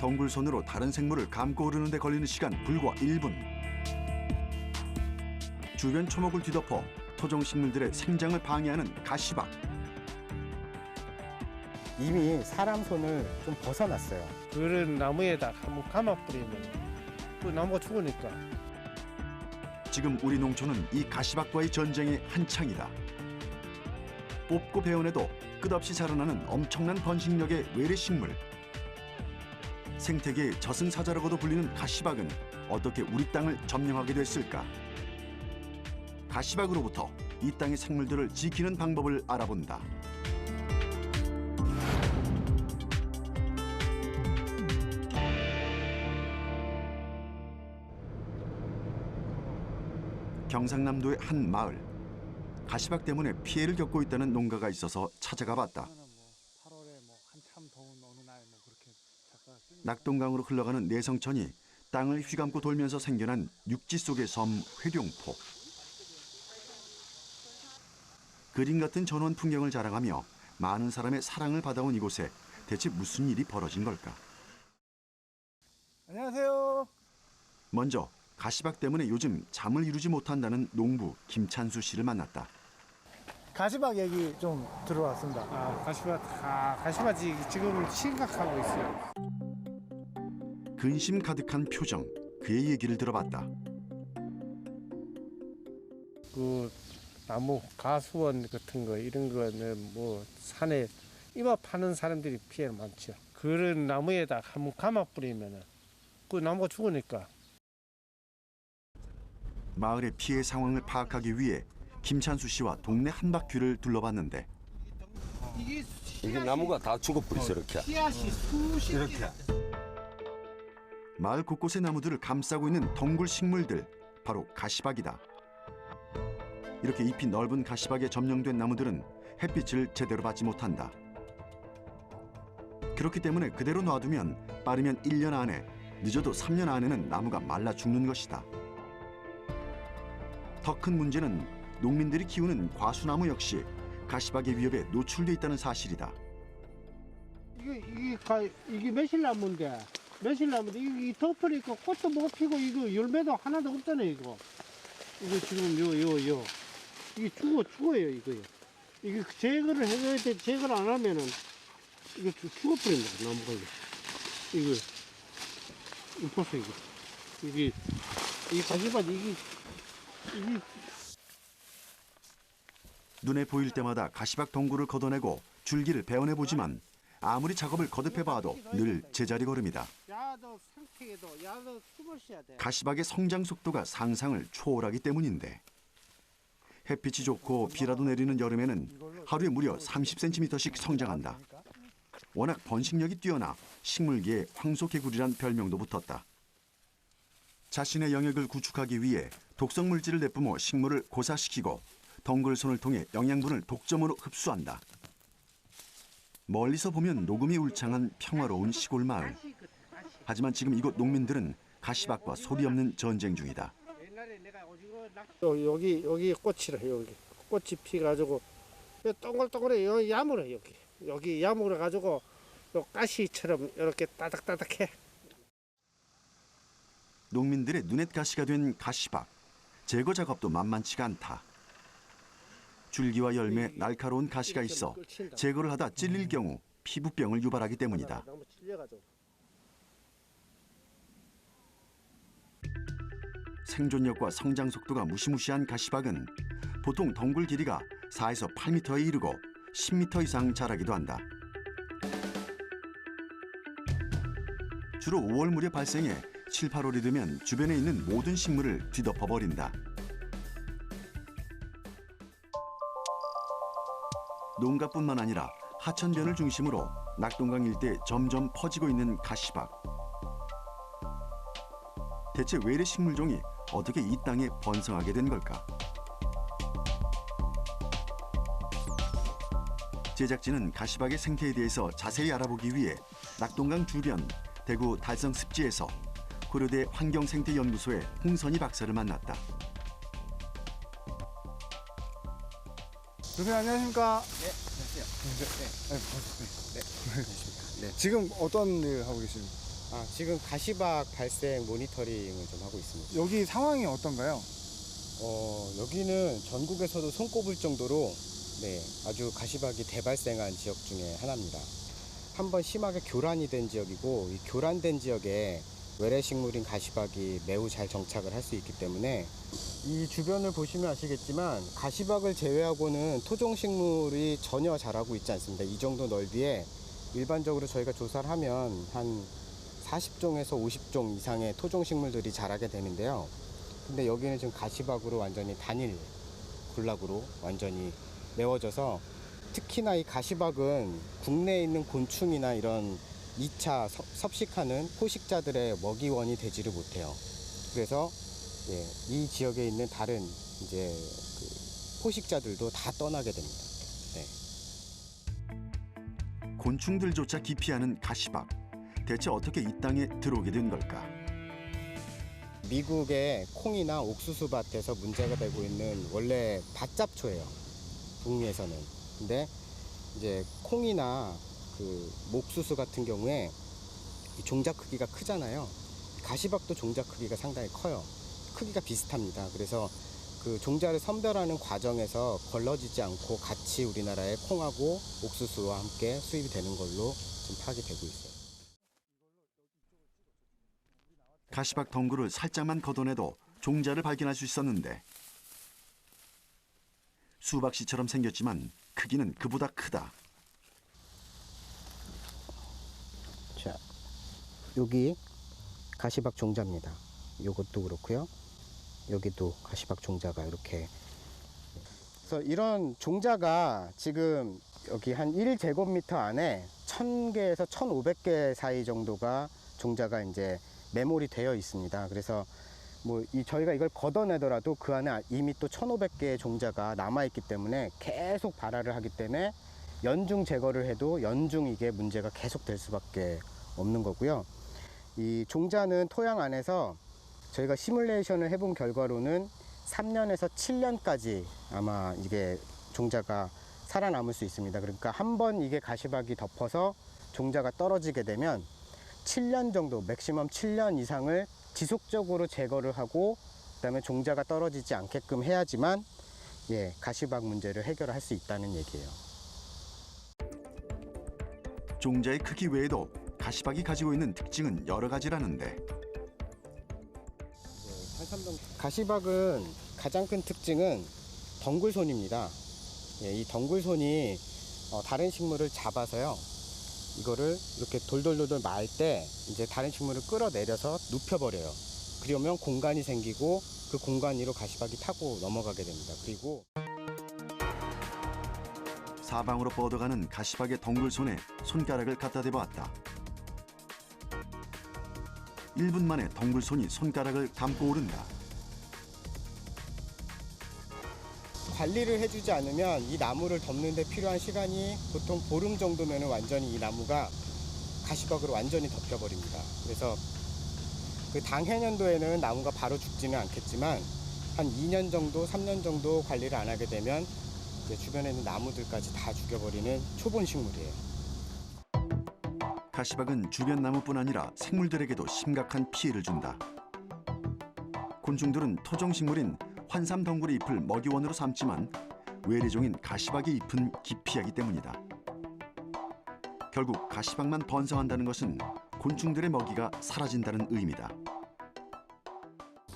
덩굴 손으로 다른 생물을 감고 오르는 데 걸리는 시간 불과 1분. 주변 초목을 뒤덮어 토종 식물들의 생장을 방해하는 가시박. 이미 사람 손을 좀 벗어났어요. 그런 나무에다 한번 감아버리면 그 나무가 죽으니까. 지금 우리 농촌은 이 가시박과의 전쟁의 한창이다. 뽑고 베어내도 끝없이 자라나는 엄청난 번식력의 외래식물. 생태계의 저승사자라고도 불리는 가시박은 어떻게 우리 땅을 점령하게 됐을까? 가시박으로부터 이 땅의 생물들을 지키는 방법을 알아본다. 경상남도의 한 마을. 가시박 때문에 피해를 겪고 있다는 농가가 있어서 찾아가 봤다. 낙동강으로 흘러가는 내성천이 땅을 휘감고 돌면서 생겨난 육지 속의 섬 회룡포. 그림 같은 전원 풍경을 자랑하며 많은 사람의 사랑을 받아온 이곳에 대체 무슨 일이 벌어진 걸까? 안녕하세요. 먼저 가시박 때문에 요즘 잠을 이루지 못한다는 농부 김찬수 씨를 만났다. 가시박 얘기 좀 들어왔습니다. 가시밭이 지금 심각하고 있어요. 근심 가득한 표정, 그의 얘기를 들어봤다. 그 나무 가수원 같은 거 이런 거는 뭐 산에 이마 파는 사람들이 피해를 많죠. 그런 나무에다 한번 감아버리면은 그 나무가 죽으니까. 마을의 피해 상황을 파악하기 위해 김찬수 씨와 동네 한 바퀴를 둘러봤는데 이게 나무가 다 죽어버렸어 이렇게. 씨앗이 수십 이렇게. 마을 곳곳의 나무들을 감싸고 있는 덩굴 식물들, 바로 가시박이다. 이렇게 잎이 넓은 가시박에 점령된 나무들은 햇빛을 제대로 받지 못한다. 그렇기 때문에 그대로 놔두면 빠르면 1년 안에, 늦어도 3년 안에는 나무가 말라 죽는 것이다. 더 큰 문제는 농민들이 키우는 과수나무 역시 가시박의 위협에 노출돼 있다는 사실이다. 이게 매실나무인데 이게 덮으니까 꽃도 못 피고 이거 열매도 하나도 없잖아요. 이거 지금 요 이게 죽어요 이거요. 이게 제거를 해줘야 돼. 제거를 안 하면은 이거 죽어버립니다. 나무가 이거 보세요. 이게 이 가시밭 이게 눈에 보일 때마다 가시박 덩굴을 걷어내고 줄기를 베어내 보지만 아무리 작업을 거듭해봐도 늘 제자리 걸음이다. 야도 상태에도 야도 숨을 쉬어야 돼. 가시박의 성장 속도가 상상을 초월하기 때문인데 햇빛이 좋고 비라도 내리는 여름에는 하루에 무려 30cm씩 성장한다. 워낙 번식력이 뛰어나 식물계의 황소개구리란 별명도 붙었다. 자신의 영역을 구축하기 위해 독성 물질을 내뿜어 식물을 고사시키고 덩굴손을 통해 영양분을 독점으로 흡수한다. 멀리서 보면 녹음이 울창한 평화로운 시골 마을. 하지만 지금 이곳 농민들은 가시박과 소리 없는 전쟁 중이다. 여기 꽃이라 여기 꽃이 피가지고 동글동글해. 여기 야무래 여기 야무래 가지고 요 가시처럼 이렇게 따닥따닥해. 농민들의 눈엣 가시가 된 가시박. 제거 작업도 만만치가 않다. 줄기와 열매, 날카로운 가시가 있어 제거를 하다 찔릴 경우 피부병을 유발하기 때문이다. 생존력과 성장 속도가 무시무시한 가시박은 보통 덩굴 길이가 4에서 8m에 이르고 10m 이상 자라기도 한다. 주로 5월 물에 발생해 7, 8월이 되면 주변에 있는 모든 식물을 뒤덮어버린다. 농가뿐만 아니라 하천변을 중심으로 낙동강 일대에 점점 퍼지고 있는 가시박. 대체 외래 식물종이 어떻게 이 땅에 번성하게 된 걸까? 제작진은 가시박의 생태에 대해서 자세히 알아보기 위해 낙동강 주변 대구 달성 습지에서 고려대 환경생태연구소의 홍선희 박사를 만났다. 선생님 안녕하십니까? 네, 안녕하세요. 네. 지금 어떤 일 하고 계십니까? 지금 가시박 발생 모니터링을 좀 하고 있습니다. 여기 상황이 어떤가요? 여기는 전국에서도 손꼽을 정도로 아주 가시박이 대발생한 지역 중에 하나입니다. 한번 심하게 교란이 된 지역이고, 이 교란된 지역에 외래식물인 가시박이 매우 잘 정착을 할 수 있기 때문에, 이 주변을 보시면 아시겠지만 가시박을 제외하고는 토종식물이 전혀 자라고 있지 않습니다. 이 정도 넓이에 일반적으로 저희가 조사를 하면 한 40종에서 50종 이상의 토종식물들이 자라게 되는데요. 근데 여기는 지금 가시박으로 완전히 단일 군락으로 완전히 메워져서, 특히나 이 가시박은 국내에 있는 곤충이나 이런 2차 섭식하는 포식자들의 먹이원이 되지를 못해요. 그래서 이 지역에 있는 다른 포식자들도 다 떠나게 됩니다. 곤충들조차 기피하는 가시박. 대체 어떻게 이 땅에 들어오게 된 걸까? 미국의 콩이나 옥수수 밭에서 문제가 되고 있는 원래 밭잡초예요. 북미에서는. 근데 이제 콩이나 옥수수 같은 경우에 종자 크기가 크잖아요. 가시박도 종자 크기가 상당히 커요. 크기가 비슷합니다. 그래서 그 종자를 선별하는 과정에서 걸러지지 않고 같이 우리나라의 콩하고 옥수수와 함께 수입이 되는 걸로 지금 파악이 되고 있어요. 가시박 덩굴을 살짝만 걷어내도 종자를 발견할 수 있었는데, 수박씨처럼 생겼지만 크기는 그보다 크다. 자, 여기 가시박 종자입니다. 이것도 그렇고요. 여기도 가시박 종자가 이렇게. 그래서 이런 종자가 지금 여기 한 1제곱미터 안에 1000개에서 1500개 사이 정도가 종자가 이제 메모리 되어 있습니다. 그래서 저희가 이걸 걷어내더라도 그 안에 이미 또 1500개의 종자가 남아있기 때문에 계속 발화를 하기 때문에 연중 제거를 해도 연중 이게 문제가 계속 될 수밖에 없는 거고요. 이 종자는 토양 안에서 저희가 시뮬레이션을 해본 결과로는 3년에서 7년까지 아마 이게 종자가 살아남을 수 있습니다. 그러니까 한번 이게 가시박이 덮어서 종자가 떨어지게 되면 7년 정도, 맥시멈 7년 이상을 지속적으로 제거를 하고, 그다음에 종자가 떨어지지 않게끔 해야지만 가시박 문제를 해결할 수 있다는 얘기예요. 종자의 크기 외에도 가시박이 가지고 있는 특징은 여러 가지라는데, 가시박은 가장 큰 특징은 덩굴손입니다. 이 덩굴손이 다른 식물을 잡아서요, 이거를 이렇게 돌돌돌돌 말 때 이제 다른 식물을 끌어내려서 눕혀버려요. 그러면 공간이 생기고 그 공간 위로 가시박이 타고 넘어가게 됩니다. 그리고 사방으로 뻗어가는 가시박의 덩굴손에 손가락을 갖다 대보았다. 1분 만에 덩굴손이 손가락을 감고 오른다. 관리를 해주지 않으면 이 나무를 덮는 데 필요한 시간이 보통 보름 정도면 완전히 이 나무가 가시박으로 완전히 덮여버립니다. 그래서 그 당해년도에는 나무가 바로 죽지는 않겠지만 한 2년 정도, 3년 정도 관리를 안 하게 되면 이제 주변에 있는 나무들까지 다 죽여버리는 초본 식물이에요. 가시박은 주변 나무뿐 아니라 생물들에게도 심각한 피해를 준다. 곤충들은 토종식물인 환삼 덩굴의 잎을 먹이원으로 삼지만 외래종인 가시박의 잎은 기피하기 때문이다. 결국 가시박만 번성한다는 것은 곤충들의 먹이가 사라진다는 의미다.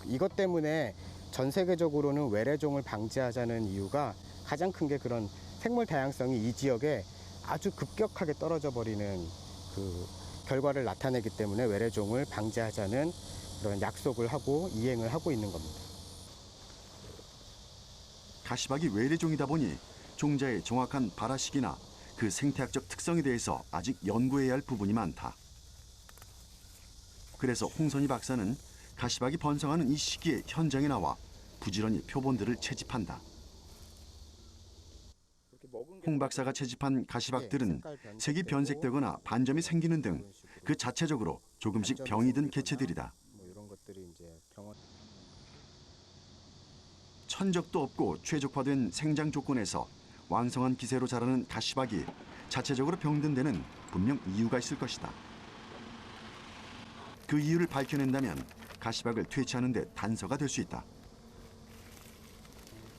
이것 때문에 전 세계적으로는 외래종을 방지하자는 이유가 가장 큰 게 그런 생물 다양성이 이 지역에 아주 급격하게 떨어져 버리는 그 결과를 나타내기 때문에 외래종을 방지하자는 그런 약속을 하고 이행을 하고 있는 겁니다. 가시박이 외래종이다 보니 종자의 정확한 발화 시기나 그 생태학적 특성에 대해서 아직 연구해야 할 부분이 많다. 그래서 홍선희 박사는 가시박이 번성하는 이 시기에 현장에 나와 부지런히 표본들을 채집한다. 홍 박사가 채집한 가시박들은 색이 변색되거나 반점이 생기는 등 그 자체적으로 조금씩 병이 든 개체들이다. 이런 것들이 이제 병원 천적도 없고 최적화된 생장 조건에서 왕성한 기세로 자라는 가시박이 자체적으로 병든 데는 분명 이유가 있을 것이다. 그 이유를 밝혀낸다면 가시박을 퇴치하는 데 단서가 될 수 있다.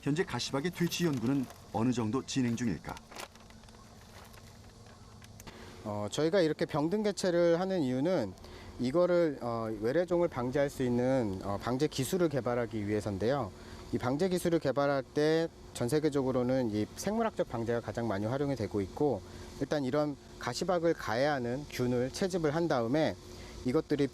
현재 가시박의 퇴치 연구는 어느 정도 진행 중일까? 저희가 이렇게 병든 개체를 하는 이유는 이거를 외래종을 방지할 수 있는 방제 기술을 개발하기 위해서인데요. 이 방제 기술을 개발할 때 전 세계적으로는 이 생물학적 방제가 가장 많이 활용이 되고 있고, 일단 이런 가시박을 가해하는 균을 채집을 한 다음에 이것들이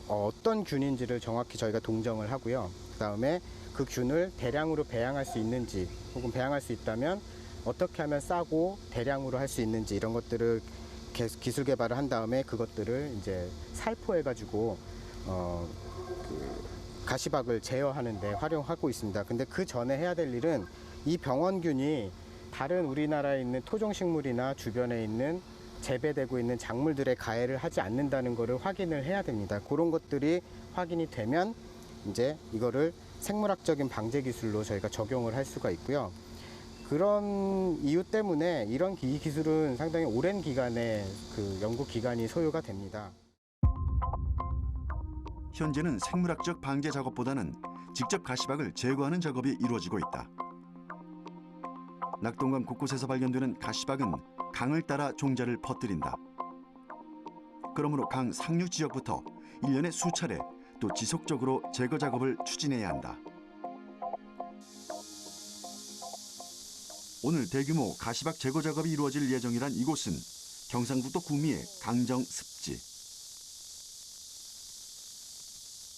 어떤 균인지를 정확히 저희가 동정을 하고요. 그다음에 그 균을 대량으로 배양할 수 있는지, 혹은 배양할 수 있다면 어떻게 하면 싸고 대량으로 할 수 있는지, 이런 것들을 기술 개발을 한 다음에 그것들을 이제 살포해가지고 가시박을 제어하는 데 활용하고 있습니다. 근데 그 전에 해야 될 일은 이 병원균이 다른 우리나라에 있는 토종식물이나 주변에 있는 재배되고 있는 작물들의 가해를 하지 않는다는 것을 확인을 해야 됩니다. 그런 것들이 확인이 되면 이제 이거를 생물학적인 방제 기술로 저희가 적용을 할 수가 있고요. 그런 이유 때문에 이 기술은 상당히 오랜 기간의 그 연구 기간이 소요가 됩니다. 현재는 생물학적 방제 작업보다는 직접 가시박을 제거하는 작업이 이루어지고 있다. 낙동강 곳곳에서 발견되는 가시박은 강을 따라 종자를 퍼뜨린다. 그러므로 강 상류 지역부터 1년에 수차례 또 지속적으로 제거 작업을 추진해야 한다. 오늘 대규모 가시박 제거 작업이 이루어질 예정이란 이곳은 경상북도 구미의 강정 습지.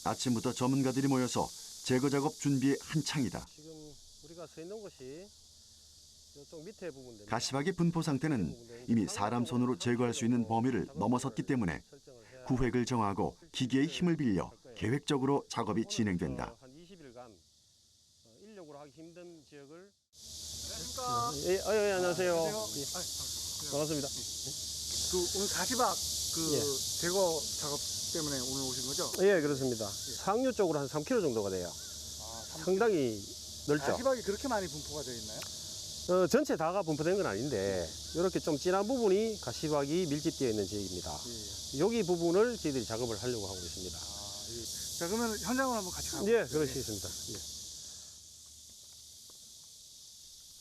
아침부터 전문가들이 모여서 제거 작업 준비에 한창이다. 지금 우리가 서 있는 곳이 이쪽 밑에 부분 됩니다. 가시박의 분포 상태는 이미 사람 손으로 제거할 수 있는 범위를 넘어섰기 때문에 구획을 정하고 기계의 힘을 빌려 계획적으로 작업이 진행된다. 한 20일간 인력으로 하기 힘든 지역을. 안녕하십니까? 예, 안녕하세요. 반갑습니다. 오늘 가시박 예. 제거 작업 때문에 오늘 오신 거죠? 예, 그렇습니다. 상류 쪽으로 한 3km 정도가 돼요. 상당히 넓죠. 가시박이 그렇게 많이 분포가 되어 있나요? 전체 다가 분포된 건 아닌데 이렇게 좀 진한 부분이 가시박이 밀집되어 있는 지역입니다. 여기 부분을 저희들이 작업을 하려고 하고 있습니다. 자, 그러면 현장으로 한번 같이 가볼까요? 예, 그럴 수 있습니다. 예.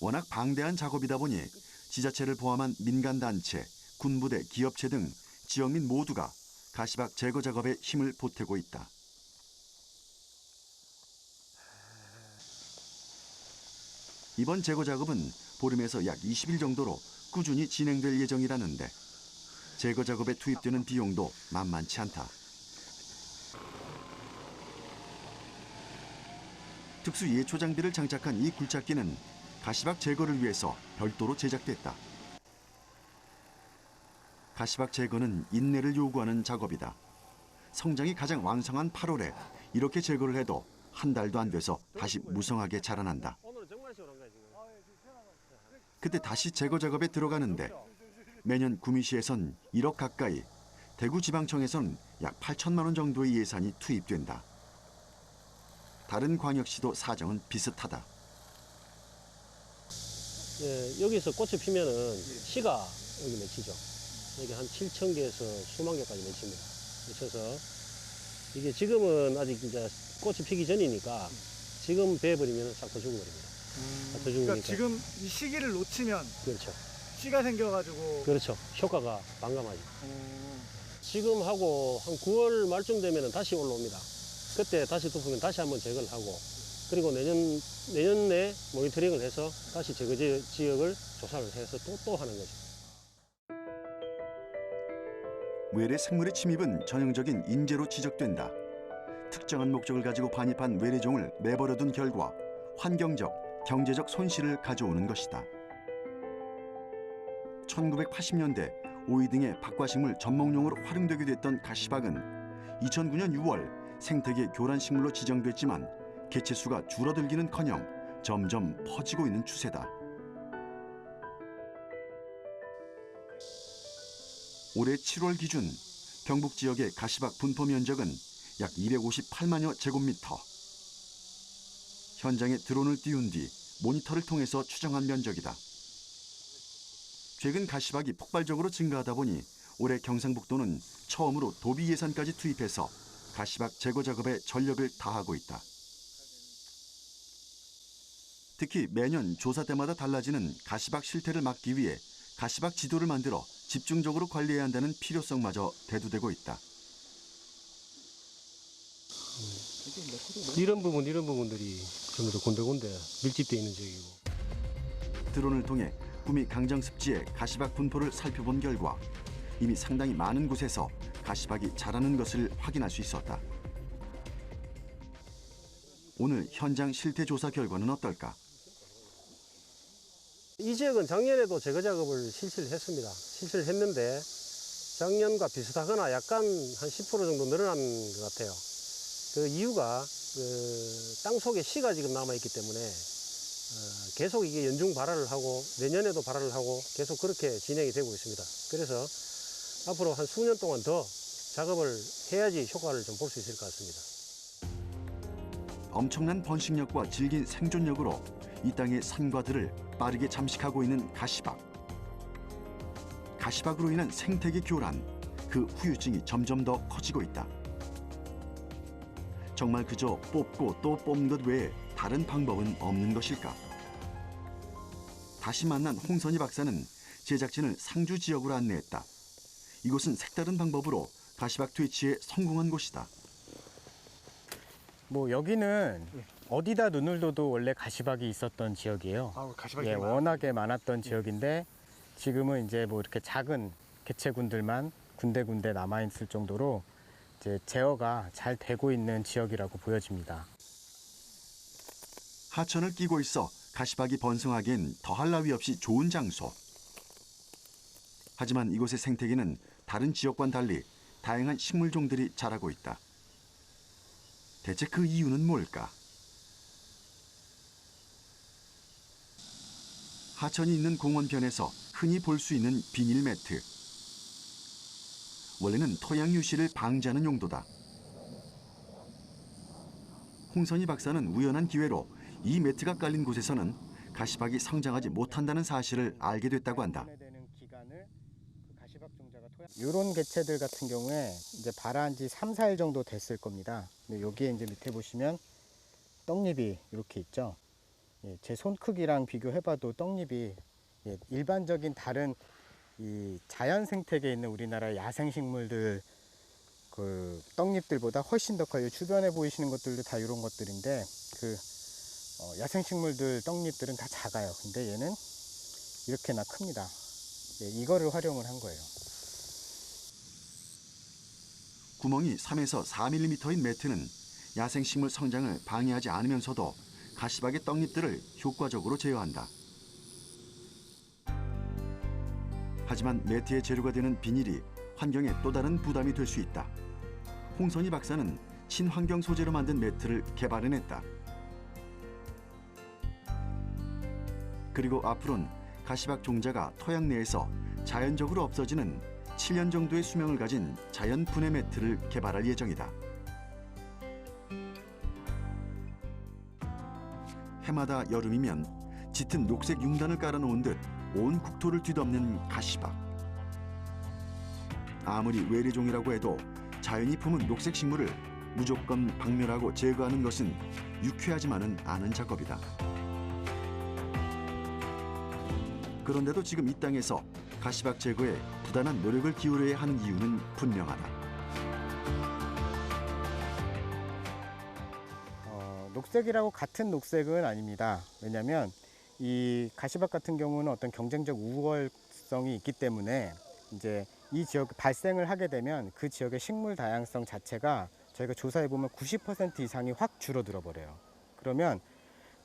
워낙 방대한 작업이다 보니 지자체를 포함한 민간단체, 군부대, 기업체 등 지역민 모두가 가시박 제거 작업에 힘을 보태고 있다. 이번 제거 작업은 보름에서 약 20일 정도로 꾸준히 진행될 예정이라는데 제거 작업에 투입되는 비용도 만만치 않다. 특수 예초 장비를 장착한 이 굴착기는 가시박 제거를 위해서 별도로 제작됐다. 가시박 제거는 인내를 요구하는 작업이다. 성장이 가장 왕성한 8월에 이렇게 제거를 해도 한 달도 안 돼서 다시 무성하게 자라난다. 오늘은 정말 시원한가요, 지금? 그때 다시 제거 작업에 들어가는데 매년 구미시에선 1억 가까이, 대구지방청에선 약 8천만 원 정도의 예산이 투입된다. 다른 광역시도 사정은 비슷하다. 예, 여기서 꽃이 피면은 씨가 여기 맺히죠. 여기 한 7천 개에서 수만 개까지 맺힙니다. 맺혀서 이게 지금은 아직 이제 꽃이 피기 전이니까 지금 베어버리면 싹 다 죽어버립니다. 다 죽으니까. 그러니까 지금 이 시기를 놓치면 그렇죠. 씨가 생겨가지고 그렇죠. 효과가 반감하죠. 지금 하고 한 9월 말쯤 되면 다시 올라옵니다. 그때 다시 덮으면 다시 한번 제거를 하고 그리고 내년에 모니터링을 해서 다시 제거 지역을 조사를 해서 또 하는 거죠. 외래 생물의 침입은 전형적인 인재로 지적된다. 특정한 목적을 가지고 반입한 외래종을 내버려둔 결과 환경적, 경제적 손실을 가져오는 것이다. 1980년대 오이 등의 박과식물 접목용으로 활용되기도 했던 가시박은 2009년 6월 생태계 교란식물로 지정됐지만 개체수가 줄어들기는커녕 점점 퍼지고 있는 추세다. 올해 7월 기준 경북 지역의 가시박 분포 면적은 약 258만여 제곱미터. 현장에 드론을 띄운 뒤 모니터를 통해서 추정한 면적이다. 최근 가시박이 폭발적으로 증가하다 보니 올해 경상북도는 처음으로 도비 예산까지 투입해서 가시박 제거 작업에 전력을 다하고 있다. 특히 매년 조사 때마다 달라지는 가시박 실태를 막기 위해 가시박 지도를 만들어 집중적으로 관리해야 한다는 필요성마저 대두되고 있다. 이런 부분들이 전부 다 군데군데 밀집되어 있는 지역이고. 드론을 통해 구미 강정습지의 가시박 분포를 살펴본 결과 이미 상당히 많은 곳에서 가시박이 자라는 것을 확인할 수 있었다. 오늘 현장 실태 조사 결과는 어떨까? 이 지역은 작년에도 제거 작업을 실시를 했습니다. 실시를 했는데 작년과 비슷하거나 약간 한 10% 정도 늘어난 것 같아요. 그 이유가 땅 속에 씨가 지금 남아있기 때문에 계속 이게 연중 발화를 하고 내년에도 발화를 하고 계속 그렇게 진행이 되고 있습니다. 그래서 앞으로 한 수년 동안 더 작업을 해야지 효과를 좀 볼 수 있을 것 같습니다. 엄청난 번식력과 질긴 생존력으로 이 땅의 산과 들을 빠르게 잠식하고 있는 가시박. 가시박으로 인한 생태계 교란, 그 후유증이 점점 더 커지고 있다. 정말 그저 뽑고 또 뽑는 것 외에 다른 방법은 없는 것일까? 다시 만난 홍선희 박사는 제작진을 상주 지역으로 안내했다. 이곳은 색다른 방법으로 가시박 퇴치에 성공한 곳이다. 뭐 여기는 어디다 눈을 둬도 원래 가시박이 있었던 지역이에요. 가시박이 예, 워낙에 많았던 지역인데 지금은 이제 뭐 이렇게 작은 개체군들만 군데군데 남아 있을 정도로 이제 제어가 잘 되고 있는 지역이라고 보여집니다. 하천을 끼고 있어 가시박이 번성하기엔 더할 나위 없이 좋은 장소. 하지만 이곳의 생태계는 다른 지역과는 달리 다양한 식물종들이 자라고 있다. 대체 그 이유는 뭘까? 하천이 있는 공원변에서 흔히 볼 수 있는 비닐 매트. 원래는 토양 유실을 방지하는 용도다. 홍선희 박사는 우연한 기회로 이 매트가 깔린 곳에서는 가시박이 성장하지 못한다는 사실을 알게 됐다고 한다. 이런 개체들 같은 경우에 이제 발화한 지 3, 4일 정도 됐을 겁니다. 근데 여기에 이제 밑에 보시면 떡잎이 이렇게 있죠. 예, 제 손 크기랑 비교해봐도 떡잎이 일반적인 다른 이 자연 생태계에 있는 우리나라 야생식물들 그 떡잎들보다 훨씬 더 커요. 주변에 보이시는 것들도 다 이런 것들인데 그 야생식물들 떡잎들은 다 작아요. 근데 얘는 이렇게나 큽니다. 예, 이거를 활용을 한 거예요. 구멍이 3에서 4mm인 매트는 야생식물 성장을 방해하지 않으면서도 가시박의 떡잎들을 효과적으로 제어한다. 하지만 매트의 재료가 되는 비닐이 환경에 또 다른 부담이 될 수 있다. 홍선희 박사는 친환경 소재로 만든 매트를 개발해냈다. 그리고 앞으로는 가시박 종자가 토양 내에서 자연적으로 없어지는 7년 정도의 수명을 가진 자연 분해 매트를 개발할 예정이다. 해마다 여름이면 짙은 녹색 융단을 깔아놓은 듯 온 국토를 뒤덮는 가시박. 아무리 외래종이라고 해도 자연이 품은 녹색 식물을 무조건 박멸하고 제거하는 것은 유쾌하지만은 않은 작업이다. 그런데도 지금 이 땅에서 가시박 제거에 부단한 노력을 기울여야 하는 이유는 분명하다. 녹색이라고 같은 녹색은 아닙니다. 왜냐하면 이 가시박 같은 경우는 어떤 경쟁적 우월성이 있기 때문에 이제 이 지역 발생을 하게 되면 그 지역의 식물 다양성 자체가 저희가 조사해 보면 90% 이상이 확 줄어들어 버려요. 그러면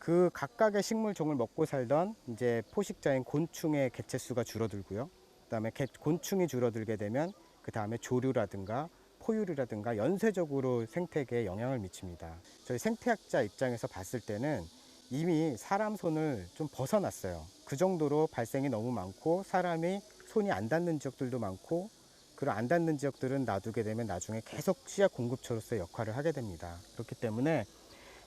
그 각각의 식물종을 먹고 살던 이제 포식자인 곤충의 개체 수가 줄어들고요. 그다음에 곤충이 줄어들게 되면 그 다음에 조류라든가 포유류라든가 연쇄적으로 생태계에 영향을 미칩니다. 저희 생태학자 입장에서 봤을 때는 이미 사람 손을 좀 벗어났어요. 그 정도로 발생이 너무 많고 사람이 손이 안 닿는 지역들도 많고 그런 안 닿는 지역들은 놔두게 되면 나중에 계속 씨앗 공급처로서의 역할을 하게 됩니다. 그렇기 때문에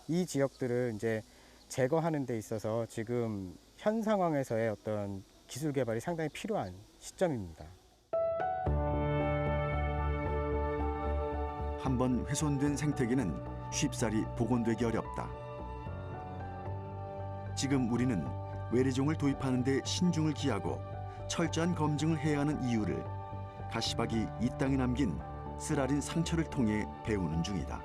이 지역들을 이제 제거하는 데 있어서 지금 현 상황에서의 어떤 기술 개발이 상당히 필요한 시점입니다. 한번 훼손된 생태계는 쉽사리 복원되기 어렵다. 지금 우리는 외래종을 도입하는 데 신중을 기하고 철저한 검증을 해야 하는 이유를 가시박이 이 땅에 남긴 쓰라린 상처를 통해 배우는 중이다.